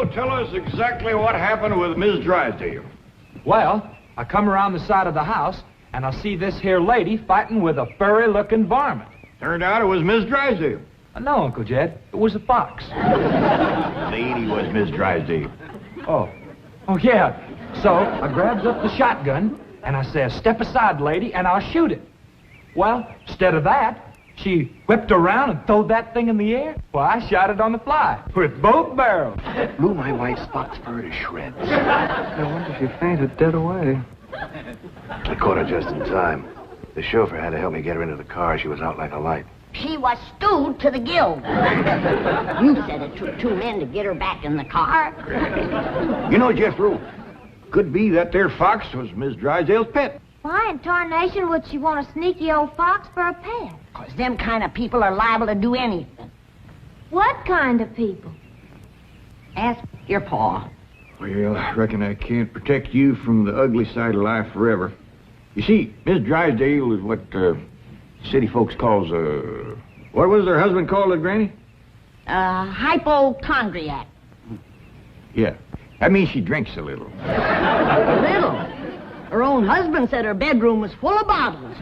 Now tell us exactly what happened with Miss Drysdale. Well, I come around the side of the house, and I see this here lady fighting with a furry-looking varmint. Turned out it was Miss Drysdale. No, Uncle Jed, it was a fox. Lady was Miss Drysdale. Oh, yeah. So I grabs up the shotgun, and I says, "Step aside, lady, and I'll shoot it." Well, instead of that, she whipped around and throwed that thing in the air. Well, I shot it on the fly, with both barrels. Blew my wife's fox fur to shreds. I wonder if she fainted dead away. I caught her just in time. The chauffeur had to help me get her into the car. She was out like a light. She was stewed to the gills. You said it took 2 men to get her back in the car. You know, Jethro, could be that there fox was Miss Drysdale's pet. Why in tarnation would she want a sneaky old fox for a pet? 'Cause them kind of people are liable to do anything. What kind of people? Ask your pa. Well, I reckon I can't protect you from the ugly side of life forever. You see, Miss Drysdale is what city folks calls what was her husband called it, Granny? Hypochondriac. Yeah. That means she drinks a little. A little. Her own husband said her bedroom was full of bottles.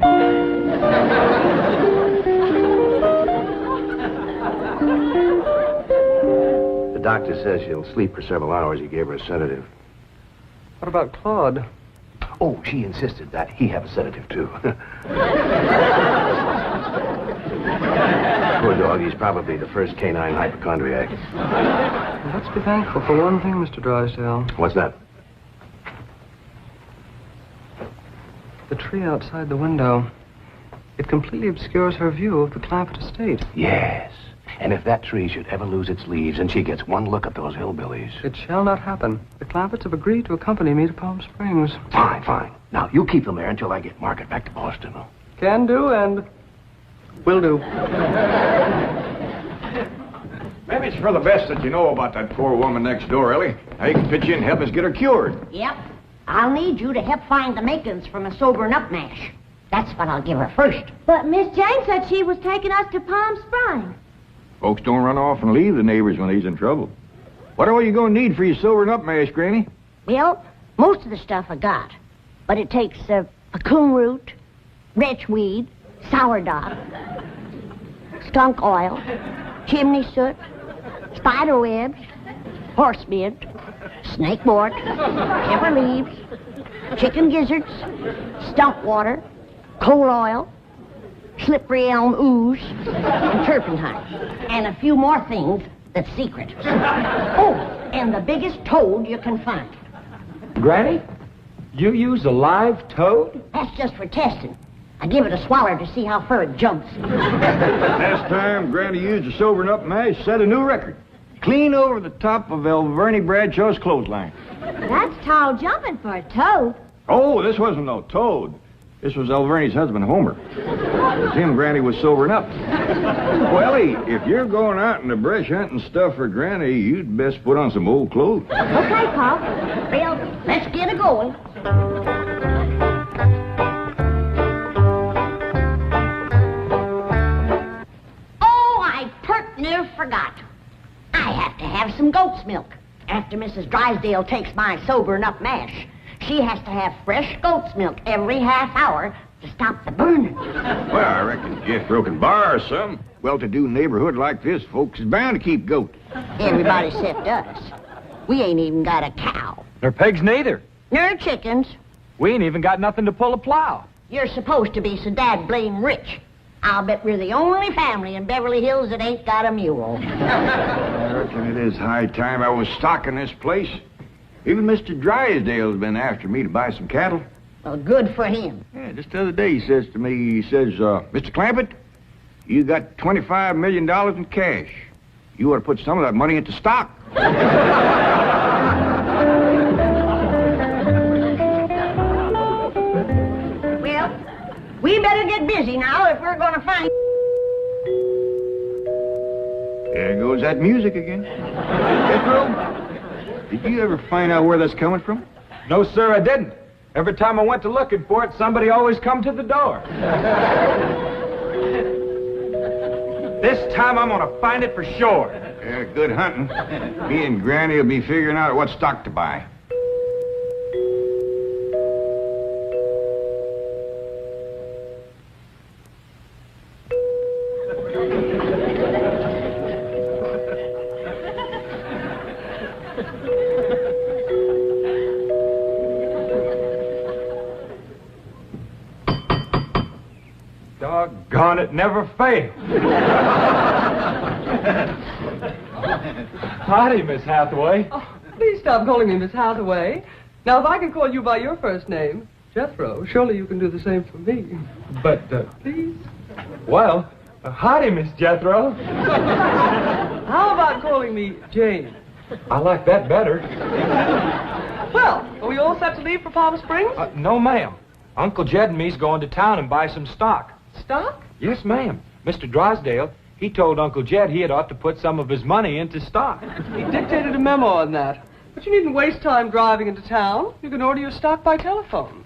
The doctor says she'll sleep for several hours. He gave her a sedative. What about Claude? Oh, she insisted that he have a sedative, too. Poor dog, he's probably the first canine hypochondriac. Well, let's be thankful for one thing, Mr. Drysdale. What's that? The tree outside the window. It completely obscures her view of the Clampett estate. Yes. And if that tree should ever lose its leaves and she gets one look at those hillbillies... It shall not happen. The Clampetts have agreed to accompany me to Palm Springs. Fine, fine. Now, you keep them there until I get Margaret back to Boston. Can do and will do. Maybe it's for the best that you know about that poor woman next door, Ellie. Now you can pitch in and help us get her cured. Yep. I'll need you to help find the makings from a sobering up mash. That's what I'll give her first. But Miss Jane said she was taking us to Palm Springs. Folks don't run off and leave the neighbors when he's in trouble. What are you going to need for your sobering up mash, Granny? Well, most of the stuff I got. But it takes cocoon root, wretchweed, sourdough, skunk oil, chimney soot, spider webs, horse mint, snake wort, pepper leaves, chicken gizzards, stump water, coal oil, slippery elm ooze, and turpentine. And a few more things that's secret. Oh, and the biggest toad you can find. Granny, you use a live toad? That's just for testing. I give it a swaller to see how far it jumps. Last time Granny used a sobering up mash, set a new record. Clean over the top of Alverny Bradshaw's clothesline. That's tall jumping for a toad. Oh, this wasn't no toad. This was Alverny's husband, Homer. It was him Granny was sobering up. Well, Ellie, if you're going out in the brush hunting stuff for Granny, you'd best put on some old clothes. Okay, Pa. Well, let's get it going. Oh, I pert near forgot. I have to have some goat's milk. After Mrs. Drysdale takes my sobering up mash, she has to have fresh goat's milk every half hour to stop the burning. Well, I reckon Jethro can borrow some. Well-to-do neighborhood like this, folks is bound to keep goats. Everybody except us. We ain't even got a cow. Nor pigs neither. Nor chickens. We ain't even got nothing to pull a plow. You're supposed to be so dad blame rich. I'll bet we're the only family in Beverly Hills that ain't got a mule. I reckon it is high time I was stocking this place. Even Mr. Drysdale's been after me to buy some cattle. Well, good for him. Yeah, just the other day he says to me, Mr. Clampett, you got $25 million in cash. You ought to put some of that money into stock. Well, we better get busy now if we're going to find... There goes that music again. Jethro, did you ever find out where that's coming from? No, sir, I didn't. Every time I went to looking for it, somebody always come to the door. This time I'm gonna find it for sure. Yeah, good hunting. Me and Granny will be figuring out what stock to buy. Doggone it, never failed. Howdy, Miss Hathaway. Oh, please stop calling me Miss Hathaway. Now, if I can call you by your first name, Jethro, surely you can do the same for me. But, Please? well, howdy, Miss Jethro. How about calling me Jane? I like that better. Well, are we all set to leave for Palm Springs? No, ma'am. Uncle Jed and me's going to town and buy some stock. Stock? Yes, ma'am. Mr. Drysdale, he told Uncle Jed he had ought to put some of his money into stock. He dictated a memo on that. But you needn't waste time driving into town. You can order your stock by telephone.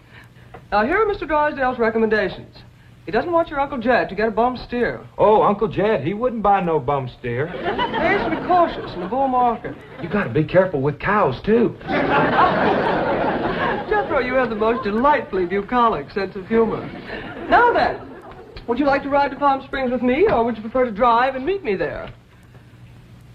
Now, here are Mr. Drysdale's recommendations. He doesn't want your Uncle Jed to get a bum steer. Oh, Uncle Jed, he wouldn't buy no bum steer. He has to be cautious in the bull market. You gotta be careful with cows, too. Jethro, you have the most delightfully bucolic sense of humor. Now then, would you like to ride to Palm Springs with me, or would you prefer to drive and meet me there?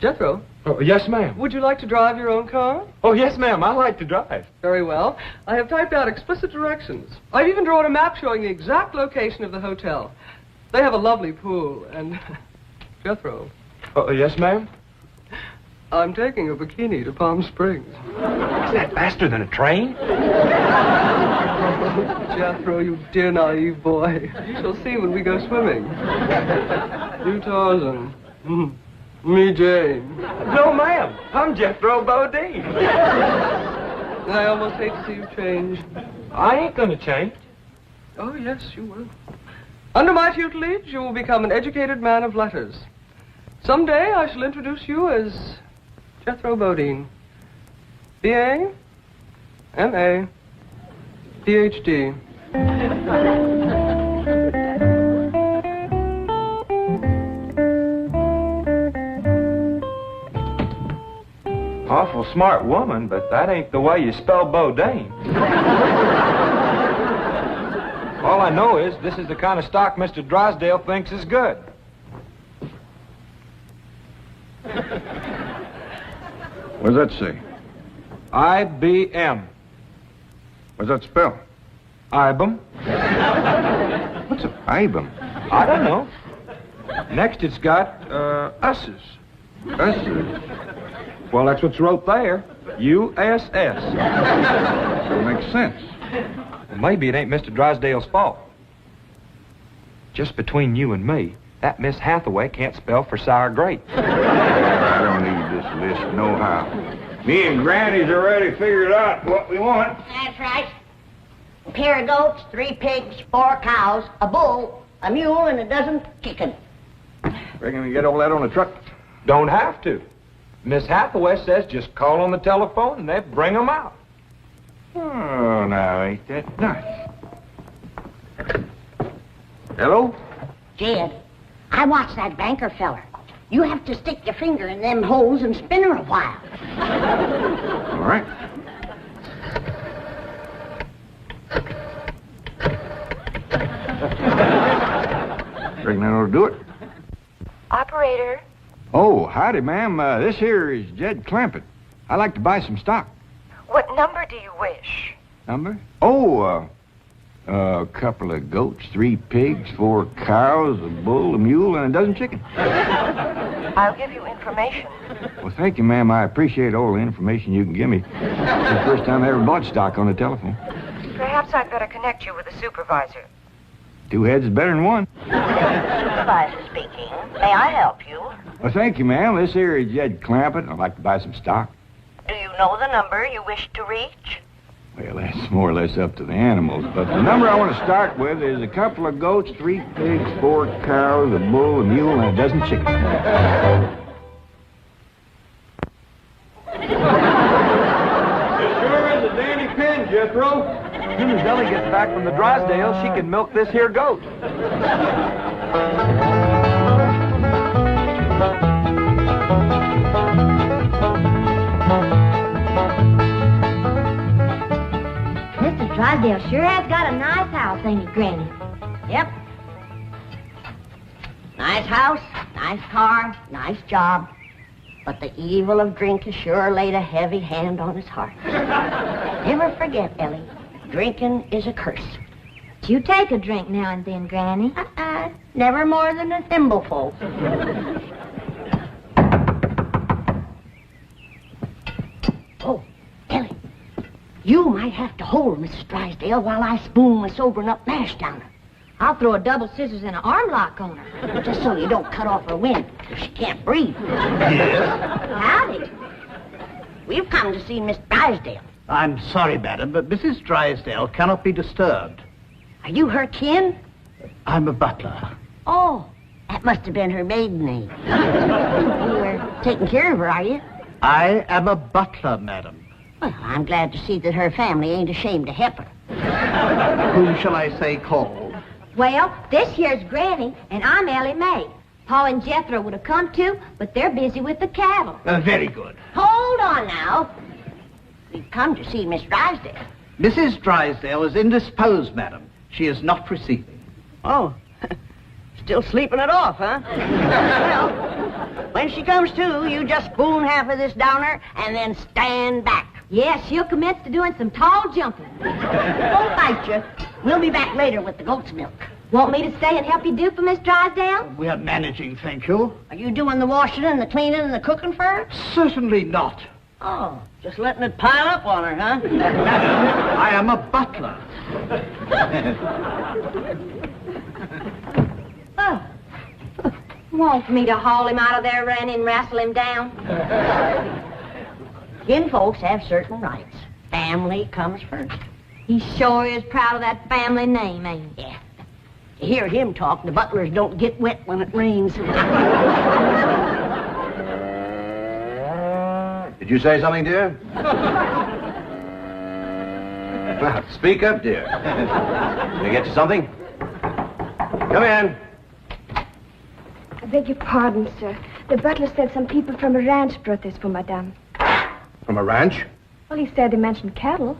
Jethro, Oh, yes, ma'am. would you like to drive your own car? Oh, yes, ma'am. I like to drive. Very well. I have typed out explicit directions. I've even drawn a map showing the exact location of the hotel. They have a lovely pool, and... Jethro, Oh, yes, ma'am. I'm taking a bikini to Palm Springs. Is that faster than a train? Jethro, you dear naive boy. You shall see when we go swimming. You Tarzan. Me Jane. No, ma'am. I'm Jethro Bodine. I almost hate to see you change. I ain't gonna change. Oh, yes, you will. Under my tutelage, you will become an educated man of letters. Someday I shall introduce you as Jethro Bodine. B.A., M.A., Ph.D. Awful smart woman, but that ain't the way you spell Bodine. All I know is this is the kind of stock Mr. Drysdale thinks is good. What does that say? IBM. What's that spell? IBM. What's an IBM? I don't know. Next it's got, Us's. Us's? Well, that's what's wrote there. USS. That makes sense. Well, maybe it ain't Mr. Drysdale's fault. Just between you and me, that Miss Hathaway can't spell for sour grape. I don't need this list nohow. Me and Granny's already figured out what we want. That's right. A pair of goats, 3 pigs, 4 cows, a bull, a mule, and a dozen chickens. Reckon we can get all that on the truck? Don't have to. Miss Hathaway says just call on the telephone and they bring 'em out. Oh, now, ain't that nice? Hello? Jed, I watched that banker feller. You have to stick your finger in them holes and spin her a while. All right. Reckon that ought to do it. Operator. Oh, howdy, ma'am. This here is Jed Clampett. I'd like to buy some stock. What number do you wish? Number? Oh, a couple of goats, 3 pigs, 4 cows, a bull, a mule, and a dozen chickens. I'll give you information. Well, thank you, ma'am. I appreciate all the information you can give me. It's the first time I ever bought stock on the telephone. Perhaps I'd better connect you with a supervisor. 2 heads is better than 1. Supervisor speaking. May I help you? Well, thank you, ma'am. This here is Jed Clampett. I'd like to buy some stock. Do you know the number you wish to reach? Well, that's more or less up to the animals. But the number I want to start with is a couple of goats, 3 pigs, 4 cows, a bull, a mule, and a dozen chickens. It sure is a dandy pin, Jethro. As soon as Ellie gets back from the Drysdale, she can milk this here goat. Drysdale sure has got a nice house, ain't he, Granny? Yep. Nice house, nice car, nice job. But the evil of drink has sure laid a heavy hand on his heart. Never forget, Ellie, drinking is a curse. You take a drink now and then, Granny. Never more than a thimbleful. Oh, Ellie, you might have to hold Mrs. Drysdale while I spoon my sobering up mash down her. I'll throw a double scissors and an arm lock on her. Just so you don't cut off her wind, so she can't breathe. Yes? Howdy. We've come to see Miss Drysdale. I'm sorry, madam, but Mrs. Drysdale cannot be disturbed. Are you her kin? I'm a butler. Oh, that must have been her maiden name. You're taking care of her, are you? I am a butler, madam. Well, I'm glad to see that her family ain't ashamed to help her. Whom shall I say called? Well, this here's Granny, and I'm Ellie Mae. Pa and Jethro would have come too, but they're busy with the cattle. Very good. Hold on now. We've come to see Miss Drysdale. Mrs. Drysdale is indisposed, madam. She is not receiving. Oh, still sleeping it off, huh? Well, when she comes to, you just spoon half of this down her and then stand back. Yeah, she'll commence to doing some tall jumping. Don't bite you. We'll be back later with the goat's milk. Want me to stay and help you do for Miss Drysdale? We are managing, thank you. Are you doing the washing and the cleaning and the cooking for her? Certainly not. Oh, just letting it pile up on her, huh? I am a butler. Oh. Want me to haul him out of there, Ranny, and wrestle him down? Kin folks have certain rights. Family comes first. He sure is proud of that family name, ain't he? Yeah. You hear him talk, the butlers don't get wet when it rains. Did you say something, dear? Well, speak up, dear. Did I get you something? Come in. I beg your pardon, sir. The butler said some people from a ranch brought this for Madame. From a ranch? Well, he said they mentioned cattle.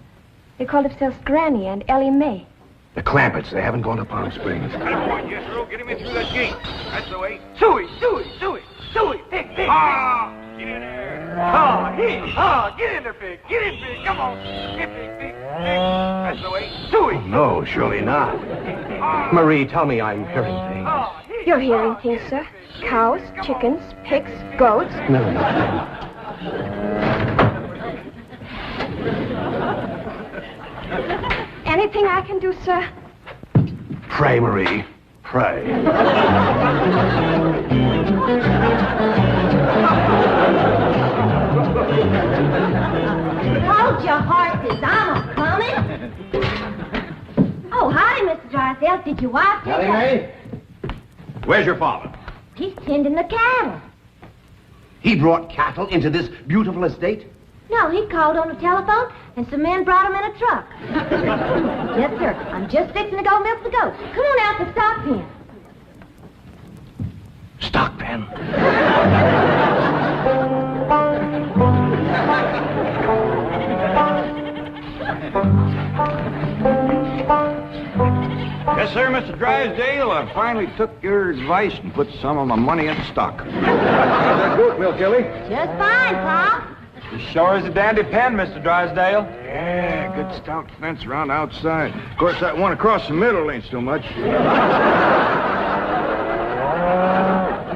They called themselves Granny and Ellie Mae. The Clampetts. They haven't gone to Palm Springs. Jethro, get him in through that gate. That's the way. Suey! Pig! Ah! Get in there. Get in there, pig! Get in, pig! Come on! Get pig! That's the way. Suey! No, surely not. Marie, tell me I'm hearing things. You're hearing things, sir. Cows, chickens, pigs, goats. No. Anything I can do, sir? Pray, Marie. Pray. Hold your horses, I'm a-coming. Oh, howdy, Mr. Drysdale. Did your wife take Marie? Where's your father? He's tending the cattle. He brought cattle into this beautiful estate? No, he called on the telephone, and some men brought him in a truck. Yes, sir. I'm just fixing to go milk the goats. Come on out to the stock pen. Stock pen. Yes, sir, Mr. Drysdale. I finally took your advice and put some of my money in stock. How's that goat milk, Ellie? Just fine, Pa. Sure is a dandy pen, Mr. Drysdale. Yeah, good stout fence around outside. Of course, that one across the middle ain't so much.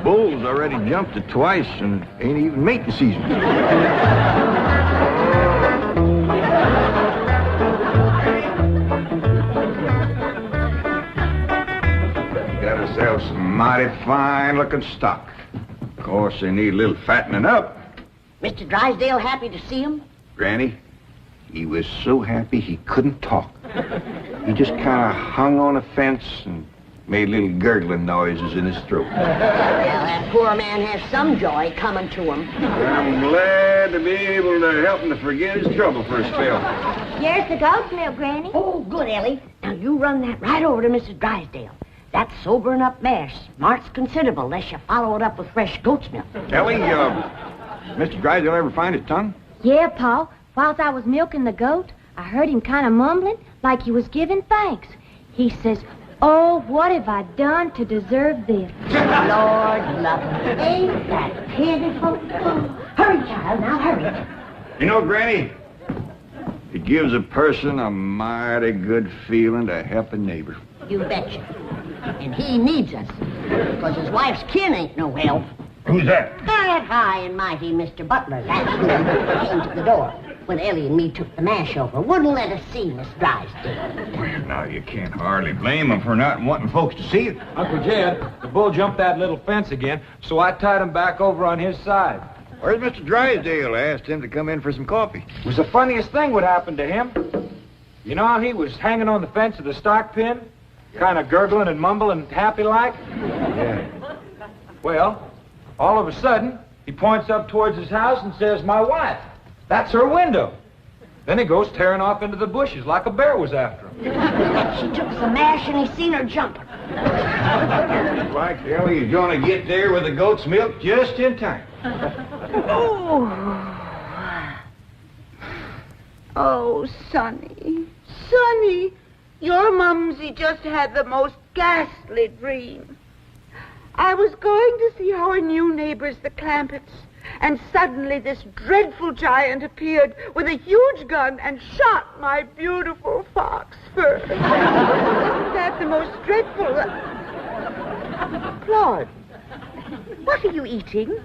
Bulls already jumped it twice and ain't even mating season. Got ourselves some mighty fine-looking stock. Of course, they need a little fattening up. Mr. Drysdale happy to see him? Granny, he was so happy he couldn't talk. He just kind of hung on a fence and made little gurgling noises in his throat. Well, that poor man has some joy coming to him. I'm glad to be able to help him to forget his trouble for a spell. Here's the goat's milk, Granny. Oh, good, Ellie. Now, you run that right over to Mrs. Drysdale. That sobering up mash smarts considerable unless you follow it up with fresh goat's milk. Ellie, Mr. Drysdale ever find his tongue? Yeah, Pa. Whilst I was milking the goat, I heard him kind of mumbling like he was giving thanks. He says, "Oh, what have I done to deserve this?" Lord love him. Ain't that pitiful? Oh, hurry, child, now hurry. You know, Granny, it gives a person a mighty good feeling to help a neighbor. You betcha. And he needs us, because his wife's kin ain't no help. Who's that? That high and mighty Mr. Butler, that's who came to the door when Ellie and me took the mash over. Wouldn't let us see Miss Drysdale. Well, now, you can't hardly blame him for not wanting folks to see it. Uncle Jed, the bull jumped that little fence again, so I tied him back over on his side. Where's Mr. Drysdale? I asked him to come in for some coffee. It was the funniest thing what happened to him. You know how he was hanging on the fence of the stock pen, kind of gurgling and mumbling happy-like? Yeah. Well, all of a sudden, he points up towards his house and says, "My wife, that's her window." Then he goes tearing off into the bushes like a bear was after him. She took some mash and he seen her jumping. Like Ellie is going to get there with the goat's milk just in time. Oh, Sonny, Sonny, your mumsy just had the most ghastly dream. I was going to see our new neighbors, the Clampetts, and suddenly this dreadful giant appeared with a huge gun and shot my beautiful fox fur. Isn't that the most dreadful... Claude, what are you eating?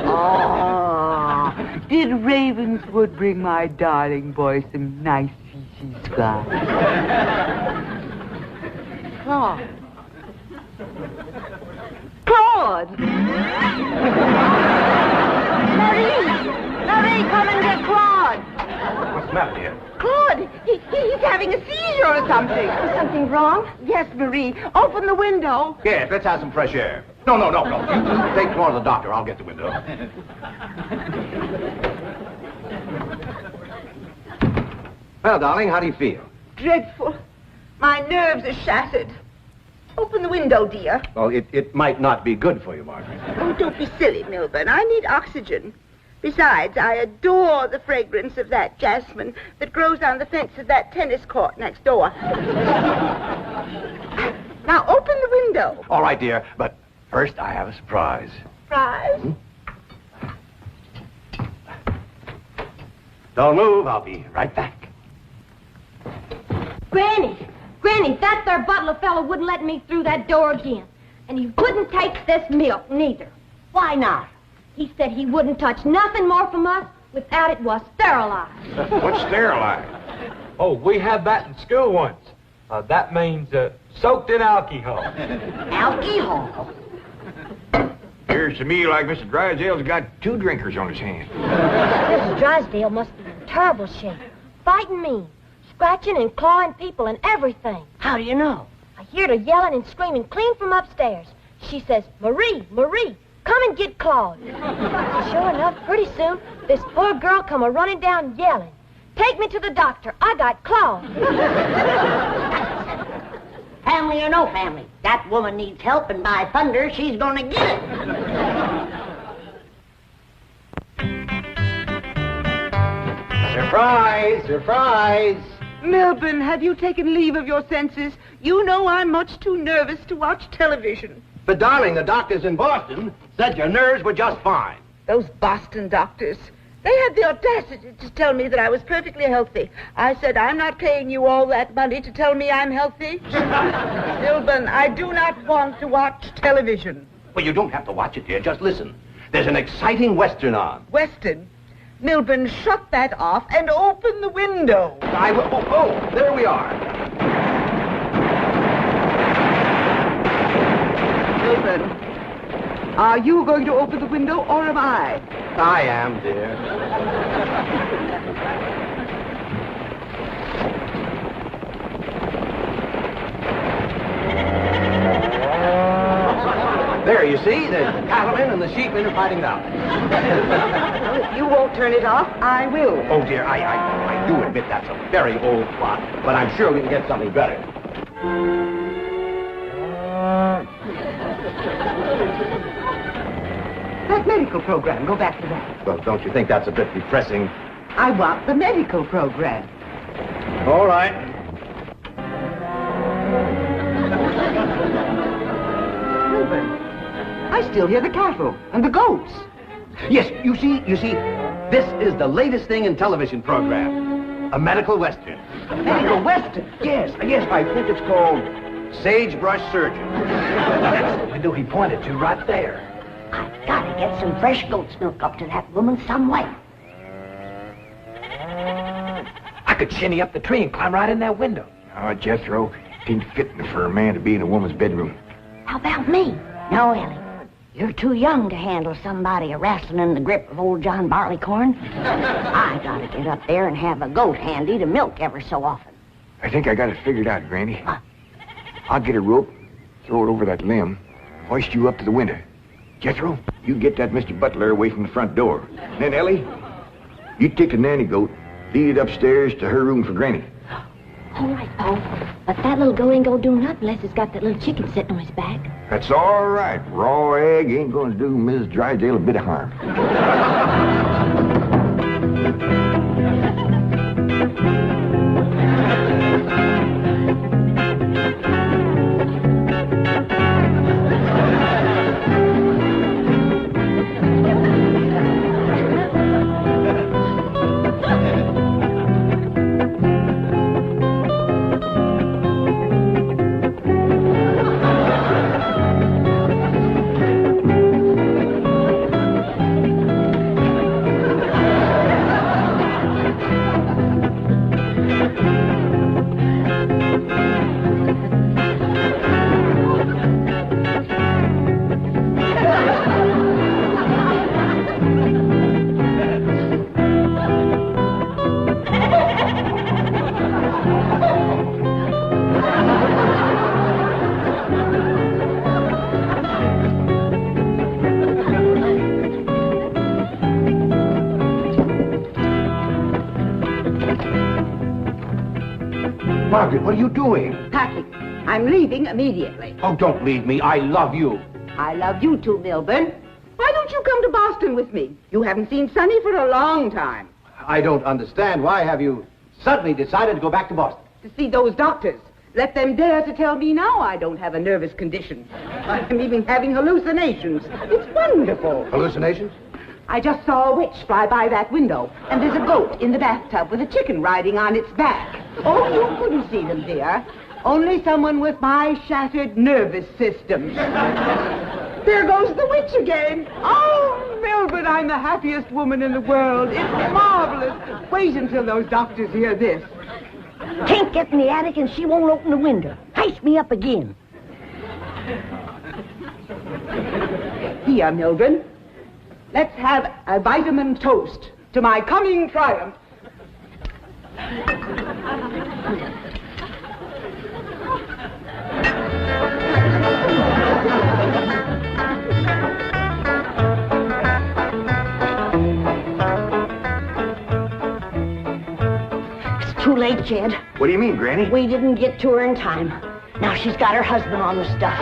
Oh, did Ravenswood bring my darling boy some nice fishy scraps? Claude. Claude! Marie, come and get Claude. What's the matter, dear? Claude, he's having a seizure or something. Is something wrong? Yes, Marie. Open the window. Yes, let's have some fresh air. No. You take Claude to the doctor. I'll get the window. Well, darling, how do you feel? Dreadful. My nerves are shattered. Open the window, dear. Well, it might not be good for you, Margaret. Oh, don't be silly, Milburn. I need oxygen. Besides, I adore the fragrance of that jasmine that grows on the fence of that tennis court next door. Now, open the window. All right, dear, but first I have a surprise. Surprise? Don't move. I'll be right back. Granny, that there butler fellow wouldn't let me through that door again. And he wouldn't take this milk, neither. Why not? He said he wouldn't touch nothing more from us without it was sterilized. What's sterilized? Oh, we had that in school once. That means soaked in alcohol. Alcohol? Appears to me like Mr. Drysdale's got two drinkers on his hands. Mrs. Drysdale must be in terrible shape. Fighting mean. Scratching and clawing people and everything. How do you know? I heard her yelling and screaming clean from upstairs. She says, "Marie, come and get Claude." Sure enough, pretty soon, this poor girl come a-running down yelling, "Take me to the doctor. I got Claude." Family or no family, that woman needs help, and by thunder, she's gonna get it. Surprise! Surprise! Milburn, have you taken leave of your senses? You know I'm much too nervous to watch television. But, darling, the doctors in Boston said your nerves were just fine. Those Boston doctors. They had the audacity to tell me that I was perfectly healthy. I said, I'm not paying you all that money to tell me I'm healthy. Milburn, I do not want to watch television. Well, you don't have to watch it, dear. Just listen. There's an exciting Western on. Weston, Milburn, shut that off and open the window. I will. Oh, there we are. Milburn, are you going to open the window or am I? I am, dear. There, you see, the cattlemen and the sheepmen are fighting it out. Well, if you won't turn it off, I will. Oh, dear, I do admit that's a very old plot, but I'm sure we can get something better. That medical program, go back to that. Well, don't you think that's a bit depressing? I want the medical program. All right. I still hear the cattle and the goats. Yes, you see, this is the latest thing in television program. A medical western. Medical western? Yes, I think it's called Sagebrush Surgeon. That's the window he pointed to right there. I've got to get some fresh goat's milk up to that woman some way. I could shinny up the tree and climb right in that window. Oh, Jethro, it ain't fitting for a man to be in a woman's bedroom. How about me? No, Ellie. You're too young to handle somebody wrestling in the grip of old John Barleycorn. I gotta get up there and have a goat handy to milk ever so often. I think I got it figured out, Granny. What? I'll get a rope, throw it over that limb, hoist you up to the window. Jethro, you get that Mr. Butler away from the front door. Then, Ellie, you take the nanny goat, lead it upstairs to her room for Granny. All right, Paul. But that little goat ain't gonna do nothing unless it's got that little chicken sitting on his back. That's all right. Raw egg ain't gonna do Mrs. Drysdale a bit of harm. Margaret, what are you doing? Packing. I'm leaving immediately. Oh, don't leave me. I love you. I love you too, Milburn. Why don't you come to Boston with me? You haven't seen Sonny for a long time. I don't understand. Why have you suddenly decided to go back to Boston? To see those doctors. Let them dare to tell me now I don't have a nervous condition. I'm even having hallucinations. It's wonderful. Hallucinations? I just saw a witch fly by that window, and there's a goat in the bathtub with a chicken riding on its back. Oh, you couldn't see them, dear. Only someone with my shattered nervous system. There goes the witch again. Oh, Milburn, I'm the happiest woman in the world. It's marvelous. Wait until those doctors hear this. Can't get in the attic and she won't open the window. Heist me up again. Here, Milburn. Let's have a vitamin toast to my coming triumph. It's too late, Jed. What do you mean, Granny? We didn't get to her in time. Now she's got her husband on the stuff.